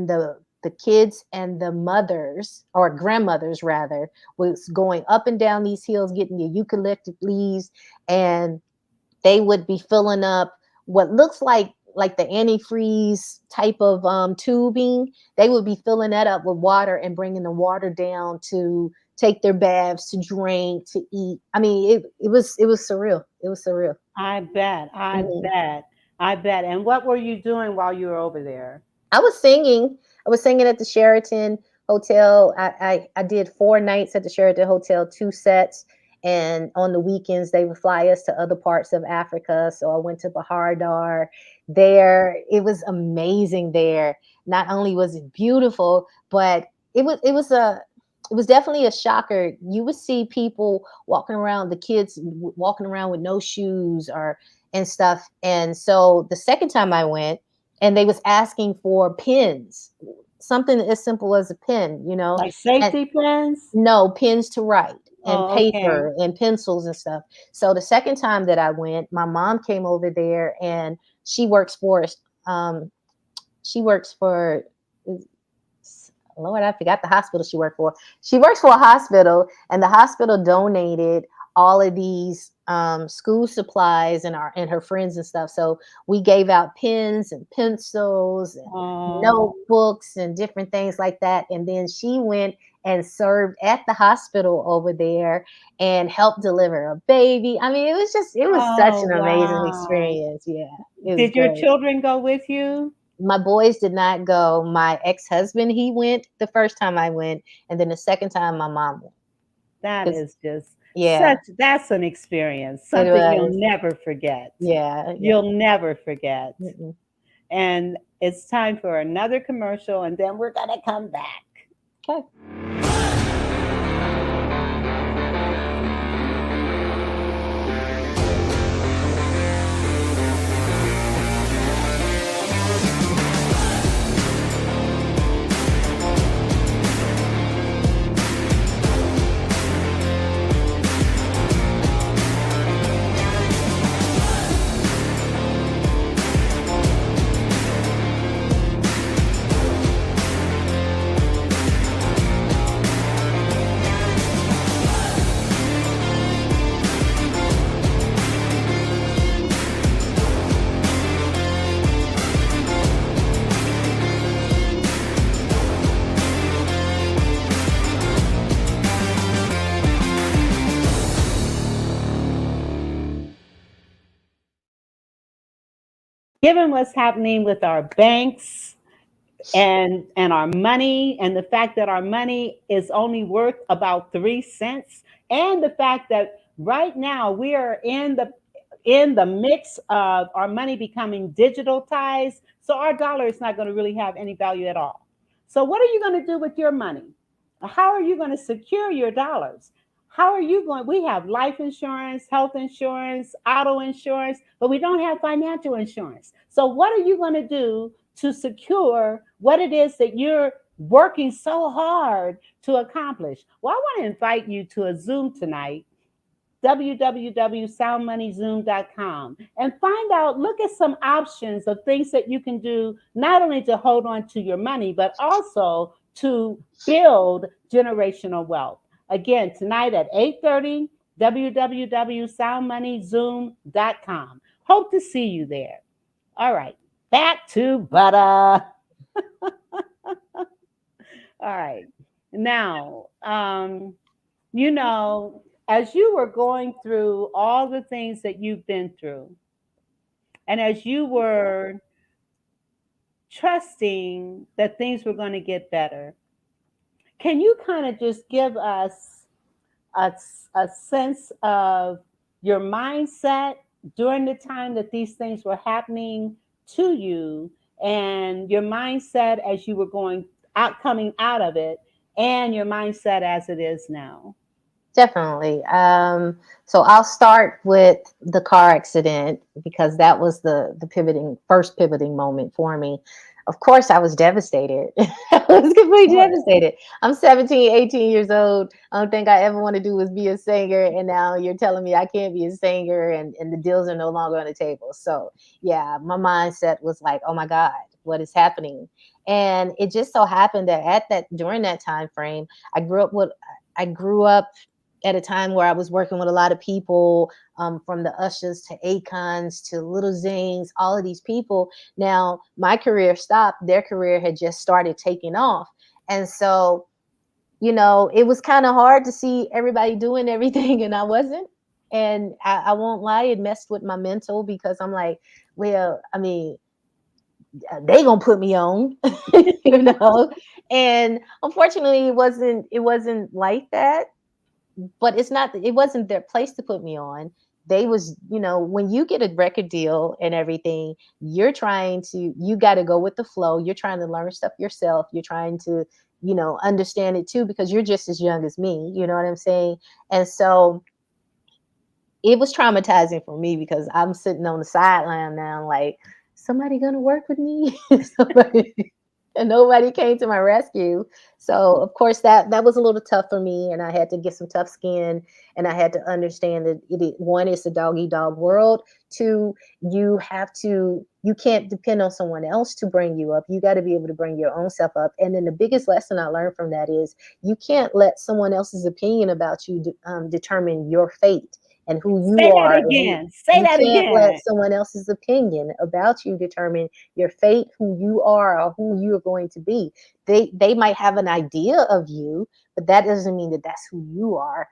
the kids and the mothers, or grandmothers rather, was going up and down these hills getting the eucalyptus leaves, and they would be filling up what looks like the antifreeze type of tubing. They would be filling that up with water and bringing the water down to take their baths, to drink, to eat. I mean, it was surreal. It was surreal. I bet. I Mhm. bet. I bet. And what were you doing while you were over there? I was singing. I was singing at the Sheraton Hotel. I did 4 nights at the Sheraton Hotel, 2 sets. And on the weekends, they would fly us to other parts of Africa. So I went to Bahar Dar there. It was amazing there. Not only was it beautiful, but it was definitely a shocker. You would see people walking around, the kids walking around with no shoes or and stuff. And so the second time I went, and they was asking for pens, something as simple as a pen, Like and safety pins? no, pens to write, and Oh, okay. paper and pencils and stuff. So the second time that I went, my mom came over there, and she works for um she works for Lord, I forgot the hospital she worked for. She works for a hospital, and the hospital donated all of these school supplies and her friends and stuff. So we gave out pens and pencils and Oh, notebooks and different things like that. And then she went and served at the hospital over there and helped deliver a baby. I mean, it was such oh, an amazing wow. experience. Yeah, it was Did your great. children go with you? My boys did not go. My ex-husband, he went the first time I went, and then the second time my mom went. That 'Cause is just yeah, that's an experience, it something you'll was. never forget. Yeah, yeah. You'll never forget. Mm-mm. And it's time for another commercial, and then we're going to come back. Okay. Given what's happening with our banks and our money, and the fact that our money is only worth about 3 cents, and the fact that right now we are in the mix of our money becoming digitalized, so our dollar is not going to really have any value at all. So what are you going to do with your money? How are you going to secure your dollars? How are you going? We have life insurance, health insurance, auto insurance, but we don't have financial insurance. So what are you going to do to secure what it is that you're working so hard to accomplish? Well, I want to invite you to a Zoom tonight, www.soundmoneyzoom.com, and find out, look at some options of things that you can do, not only to hold on to your money, but also to build generational wealth. Again, tonight at 8:30, www.soundmoneyzoom.com. Hope to see you there. All right, back to Butta. All right. Now, as you were going through all the things that you've been through, and as you were trusting that things were going to get better, can you kind of just give us a sense of your mindset during the time that these things were happening to you, and your mindset as you were coming out of it, and your mindset as it is now? Definitely. So I'll start with the car accident because that was the first pivoting moment for me. Of course, I was devastated. I was completely devastated. I'm 17, 18 years old. I don't think I ever want to do was be a singer. And now you're telling me I can't be a singer, and the deals are no longer on the table. So yeah, my mindset was like, oh my God, what is happening? And it just so happened that during that time frame, I grew up at a time where I was working with a lot of people, from the Ushers to Akons to Little Zings, all of these people. Now, my career stopped. Their career had just started taking off. And so, it was kind of hard to see everybody doing everything and I wasn't. And I won't lie, it messed with my mental because I'm like, well, I mean, they gonna put me on, and unfortunately it wasn't like that. But it wasn't their place to put me on. They was, when you get a record deal and everything, you got to go with the flow. You're trying to learn stuff yourself. You're trying to, understand it too, because you're just as young as me. You know what I'm saying? And so it was traumatizing for me because I'm sitting on the sideline now, like, somebody gonna work with me? And nobody came to my rescue. So of course that was a little tough for me, and I had to get some tough skin, and I had to understand that one, it's a dog eat dog world. Two, you can't depend on someone else to bring you up. You got to be able to bring your own self up. And then the biggest lesson I learned from that is you can't let someone else's opinion about you determine your fate and who you are. Say that You can't let again. someone else's opinion about you determine your fate, who you are, or who you are going to be. They might have an idea of you, but that doesn't mean that that's who you are.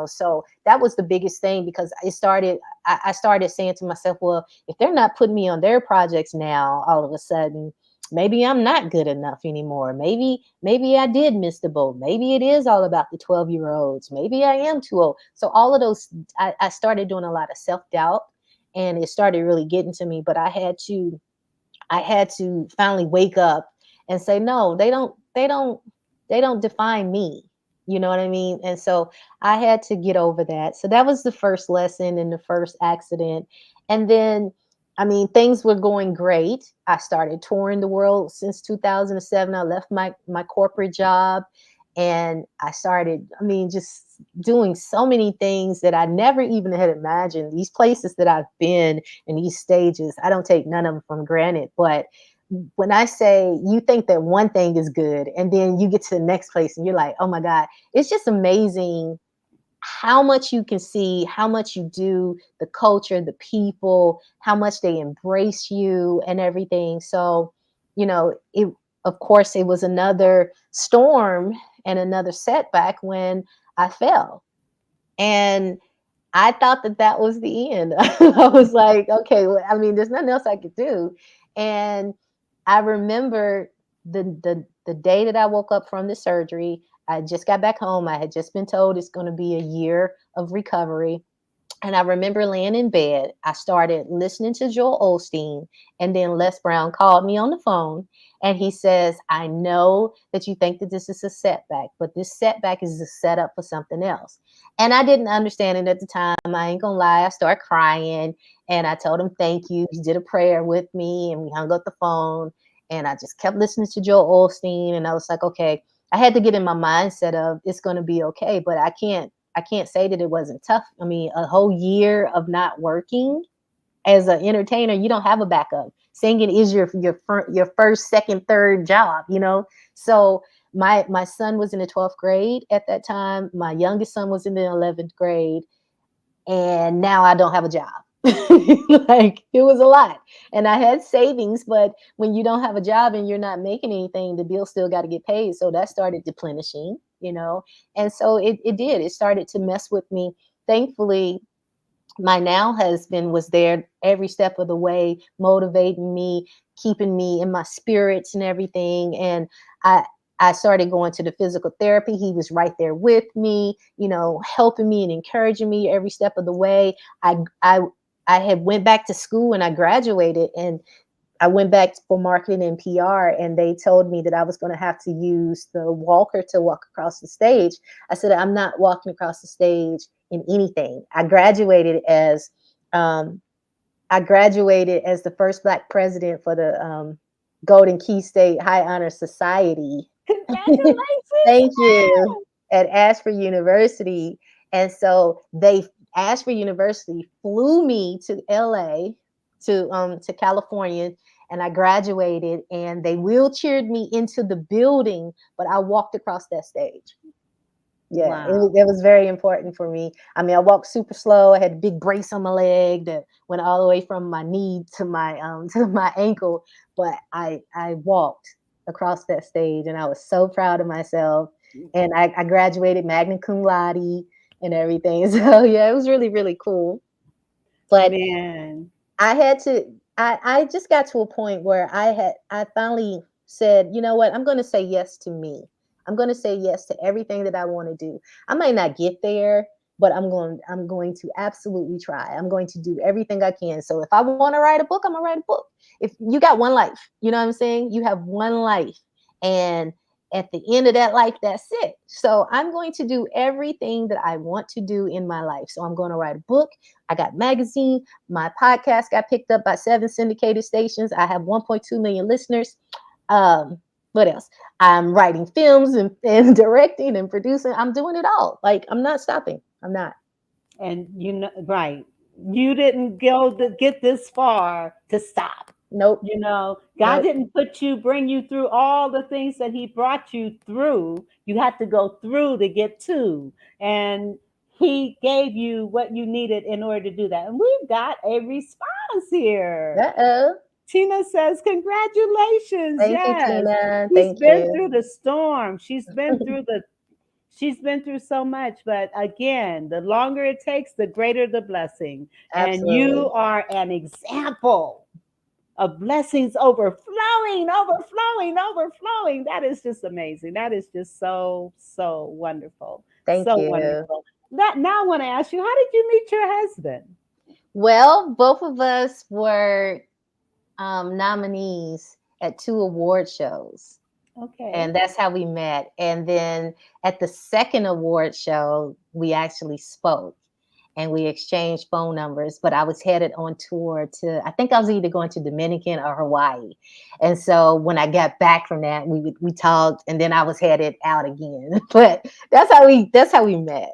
So that was the biggest thing, because I started saying to myself, well, if they're not putting me on their projects now, all of a sudden, maybe I'm not good enough anymore. Maybe I did miss the boat. Maybe it is all about the 12-year-olds. Maybe I am too old. So all of those, I started doing a lot of self-doubt, and it started really getting to me. But I had to finally wake up and say, no, they don't define me. You know what I mean? And so I had to get over that. So that was the first lesson in the first accident. And then, I mean, things were going great. I started touring the world since 2007. I left my corporate job, and I started, just doing so many things that I never even had imagined. These places that I've been in, these stages, I don't take none of them for granted. But when I say, you think that one thing is good, and then you get to the next place and you're like, oh my God, it's just amazing how much you can see, how much you do, the culture, the people, how much they embrace you and everything. So, of course, it was another storm and another setback when I fell. And I thought that was the end. I was like, okay, well, there's nothing else I could do. And I remember the day that I woke up from the surgery. I just got back home. I had just been told it's going to be a year of recovery. And I remember laying in bed, I started listening to Joel Osteen, and then Les Brown called me on the phone, and he says, I know that you think that this is a setback, but this setback is a setup for something else. And I didn't understand it at the time. I ain't gonna lie, I started crying, and I told him thank you. He did a prayer with me, and we hung up the phone, and I just kept listening to Joel Osteen, and I was like, okay, I had to get in my mindset of it's gonna be okay, but I can't say that it wasn't tough. I mean, a whole year of not working as an entertainer, you don't have a backup. Singing is your first, second, third job, you know? So my son was in the 12th grade at that time. My youngest son was in the 11th grade. And now I don't have a job. Like, it was a lot. And I had savings, but when you don't have a job and you're not making anything, the bill still got to get paid. So that started deplenishing, you know? And so it did. It started to mess with me. Thankfully, my now husband was there every step of the way, motivating me, keeping me in my spirits and everything. And I started going to the physical therapy. He was right there with me, you know, helping me and encouraging me every step of the way. I had went back to school and I graduated, and I went back for marketing and PR, and they told me that I was going to have to use the walker to walk across the stage. I said, I'm not walking across the stage in anything. I graduated as the first Black president for the Golden Key State High Honor Society. Congratulations. Thank you. At Ashford University. And so Ashford University flew me to LA, to California, and I graduated, and they wheelchaired me into the building, but I walked across that stage. Yeah, Wow. it was very important for me. I mean, I walked super slow. I had a big brace on my leg that went all the way from my knee to my ankle, but I walked across that stage, and I was so proud of myself. And I graduated magna cum laude and everything. So yeah, it was really, really cool. But man, I just got to a point where I finally said, you know what, I'm going to say yes to me. I'm going to say yes to everything that I want to do. I might not get there, but I'm going to absolutely try. I'm going to do everything I can. So if I want to write a book, I'm going to write a book. If you got one life, you know what I'm saying? You have one life. And at the end of that life, that's it. So I'm going to do everything that I want to do in my life. So I'm going to write a book. I got magazine. My podcast got picked up by 7 syndicated stations. I have 1.2 million listeners. What else? I'm writing films and directing and producing. I'm doing it all. Like, I'm not stopping. I'm not. And you know, right. You didn't go to get this far to stop. Nope. You know, God didn't bring you through all the things that he brought you through. You had to go through to get to. And he gave you what you needed in order to do that. And we've got a response here. Uh-oh. Tina says, congratulations. Thank yes. you, Tina. She's Thank been you. through the storm. She's been through so much, but again, the longer it takes, the greater the blessing. Absolutely. And you are an example of blessings overflowing. That is just amazing. That is just so wonderful. Thank you. Wonderful. Now I want to ask you, how did you meet your husband? Well, both of us were nominees at 2 award shows. Okay. And that's how we met. And then at the second award show, we actually spoke and we exchanged phone numbers, but I was headed on tour I think I was either going to Dominican or Hawaii. And so when I got back from that, we talked, and then I was headed out again. But that's how we met.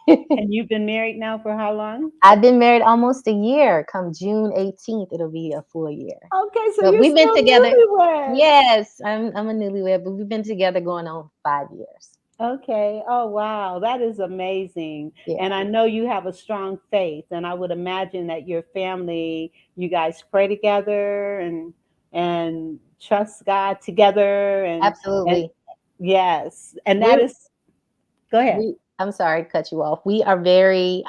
And you've been married now for how long? I've been married almost a year. Come June 18th, it'll be a full year. Okay, so you're we've been together. Newlywed. Yes, I'm a newlywed, but we've been together going on 5 years. Okay. Oh, wow. That is amazing. Yeah. And I know you have a strong faith, and I would imagine that your family, you guys pray together and trust God together. And absolutely. Yes. And that is, go ahead. I'm sorry to cut you off. We are very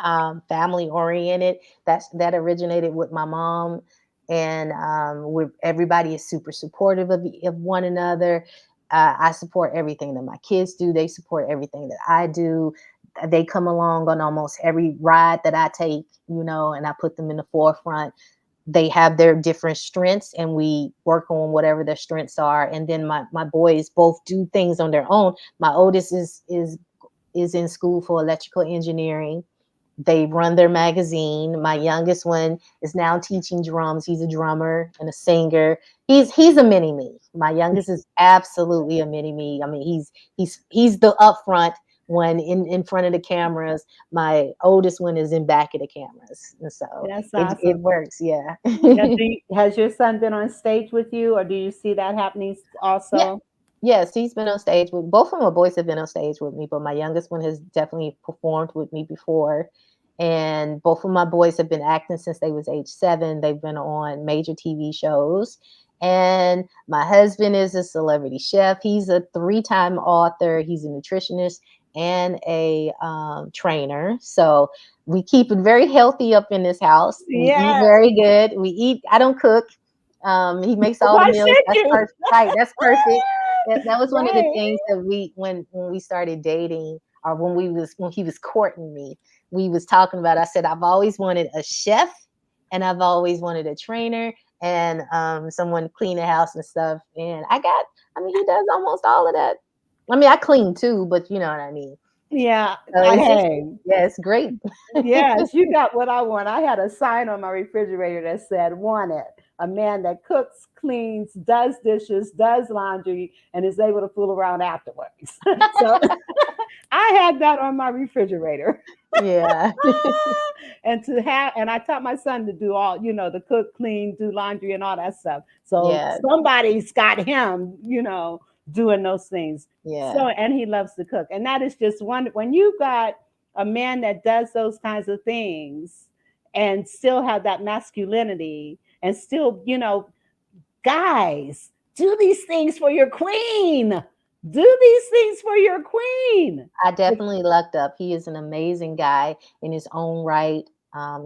family oriented. That originated with my mom, and everybody is super supportive of one another. I support everything that my kids do. They support everything that I do. they come along on almost every ride that I take, you know, and I put them in the forefront. They have their different strengths and we work on whatever their strengths are. And then my boys both do things on their own. My oldest is in school for electrical engineering. They run their magazine. My youngest one is now teaching drums. He's a drummer and a singer. He's a mini me. My youngest is absolutely a mini me. I mean, he's the upfront one in front of the cameras. My oldest one is in back of the cameras. And so That's awesome. it works. Yeah. Has your son been on stage with you, or do you see that happening also? Yeah. Yes, he's been on stage with both of my boys have been on stage with me, but my youngest one has definitely performed with me before. And both of my boys have been acting since they was age 7. They've been on major TV shows. And my husband is a celebrity chef. He's a 3-time author. He's a nutritionist and a trainer. So we keep it very healthy up in this house. We eat very good. We eat. I don't cook. He makes all the meals. That's perfect. Right. That's perfect. That was one of the things that when we started dating, or when he was courting me, we was talking about. I said I've always wanted a chef, and I've always wanted a trainer, and someone to clean the house and stuff. And he does almost all of that. I mean, I clean too, but you know what I mean. Yeah. So it's great. Yes, you got what I want. I had a sign on my refrigerator that said, "Wanted." A man that cooks, cleans, does dishes, does laundry, and is able to fool around afterwards. So I had that on my refrigerator. Yeah. And I taught my son to do all, to cook, clean, do laundry and all that stuff. So somebody's got him, doing those things. Yeah. So, and he loves to cook. And that is just wonderful. When you've got a man that does those kinds of things and still have that masculinity, and still, guys, do these things for your queen. Do these things for your queen. I definitely lucked up. He is an amazing guy in his own right.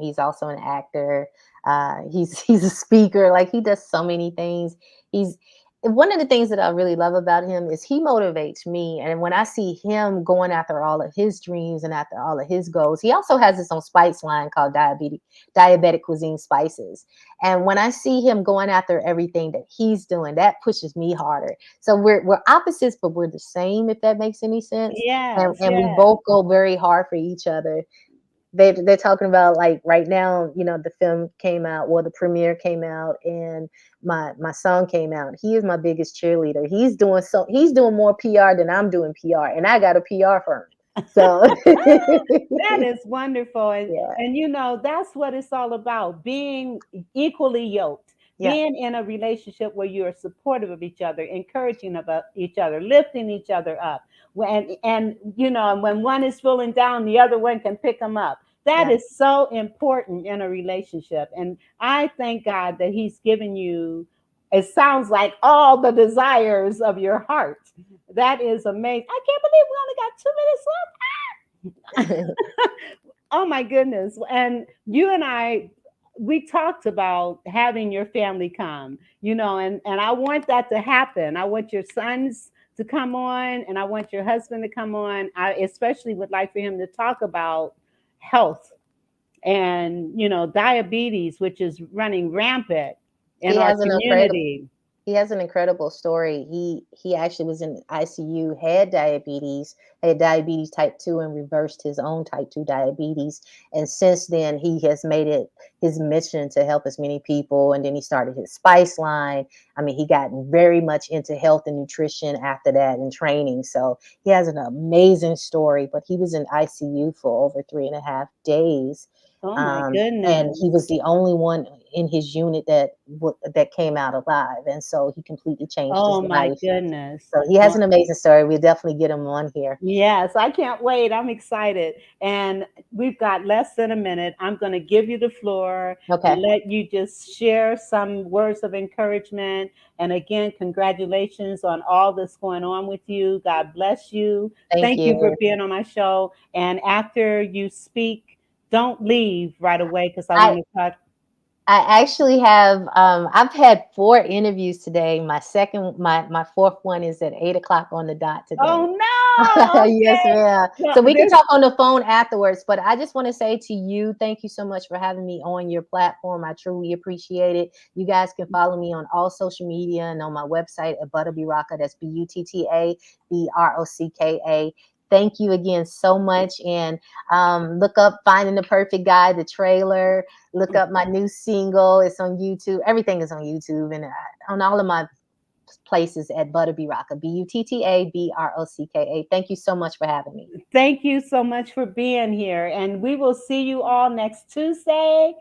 He's also an actor. He's a speaker. Like, he does so many things. One of the things that I really love about him is he motivates me. And when I see him going after all of his dreams and after all of his goals, he also has his own spice line called Diabetic Cuisine Spices. And when I see him going after everything that he's doing, that pushes me harder. So we're opposites, but we're the same, if that makes any sense. Yes, and we both go very hard for each other. They're talking about, like, right now, the film came out, the premiere came out, and my song came out. He is my biggest cheerleader. He's doing more PR than I'm doing PR, and I got a PR firm. So that is wonderful. And that's what it's all about, being equally yoked. Being in a relationship where you are supportive of each other, encouraging about each other, lifting each other up. And when one is feeling down, the other one can pick them up. That is so important in a relationship. And I thank God that he's given you, it sounds like, all the desires of your heart. That is amazing. I can't believe we only got 2 minutes left. Oh my goodness. And you and I, we talked about having your family come, and I want that to happen. I want your sons to come on, and I want your husband to come on. I especially would like for him to talk about health and, diabetes, which is running rampant in our community. He has an incredible story. He actually was in ICU, had diabetes type 2, and reversed his own type 2 diabetes. And since then, he has made it his mission to help as many people. And then he started his spice line. I mean, he got very much into health and nutrition after that, and training. So he has an amazing story, but he was in ICU for over 3.5 days. Oh my goodness. And he was the only one in his unit that came out alive. And so he completely changed his life. Oh my goodness. So he has an amazing story. We'll definitely get him on here. Yes, I can't wait. I'm excited. And we've got less than a minute. I'm going to give you the floor. Okay. And let you just share some words of encouragement. And again, congratulations on all that's going on with you. God bless you. Thank you for being on my show. And after you speak, don't leave right away, because I want to talk. I actually have, I've had 4 interviews today. My 4th one is at 8:00 on the dot today. Oh Yes, okay. ma'am. Well, So we can this- talk on the phone afterwards, but I just want to say to you, thank you so much for having me on your platform. I truly appreciate it. You guys can follow me on all social media and on my website at Butta B-Rocka. That's BUTTA BROCKA. Thank you again so much. And look up Finding the Perfect Guy, the trailer. Look up my new single. It's on YouTube. Everything is on YouTube and on all of my places at Butta B-Rocka, BUTTA BROCKA. Thank you so much for having me. Thank you so much for being here. And we will see you all next Tuesday.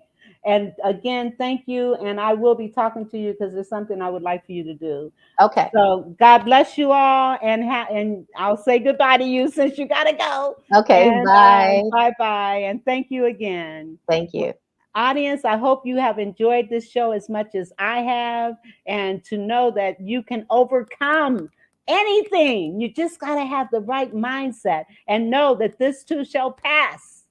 And again, thank you. And I will be talking to you because there's something I would like for you to do. Okay. So God bless you all. And I'll say goodbye to you since you got to go. Okay. And, bye. Bye-bye. And thank you again. Thank you. Audience, I hope you have enjoyed this show as much as I have, and to know that you can overcome anything. You just got to have the right mindset and know that this too shall pass.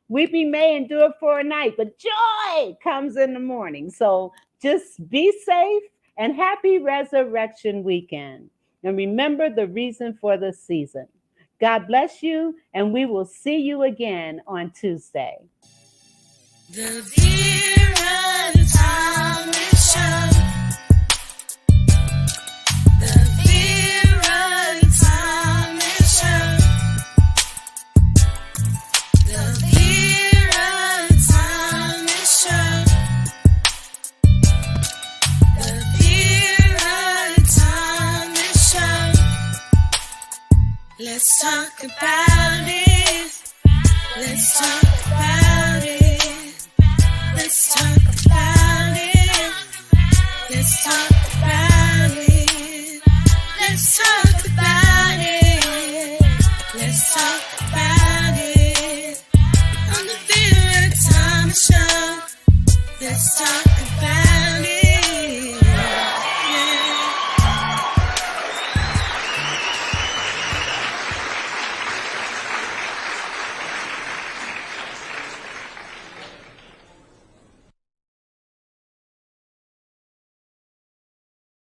Weeping may endure for a night, but joy comes in the morning. So just be safe and happy Resurrection Weekend. And remember the reason for the season. God bless you, and we will see you again on Tuesday. The Vera Thomas Show. The Vera Thomas Show. The Vera Thomas Show. The Vera Thomas Show. Let's talk about it. Let's talk about it. Let's talk about it. Let's talk about it. Let's talk about it. Let's talk about it. On the Vera Thomas Show. Let's talk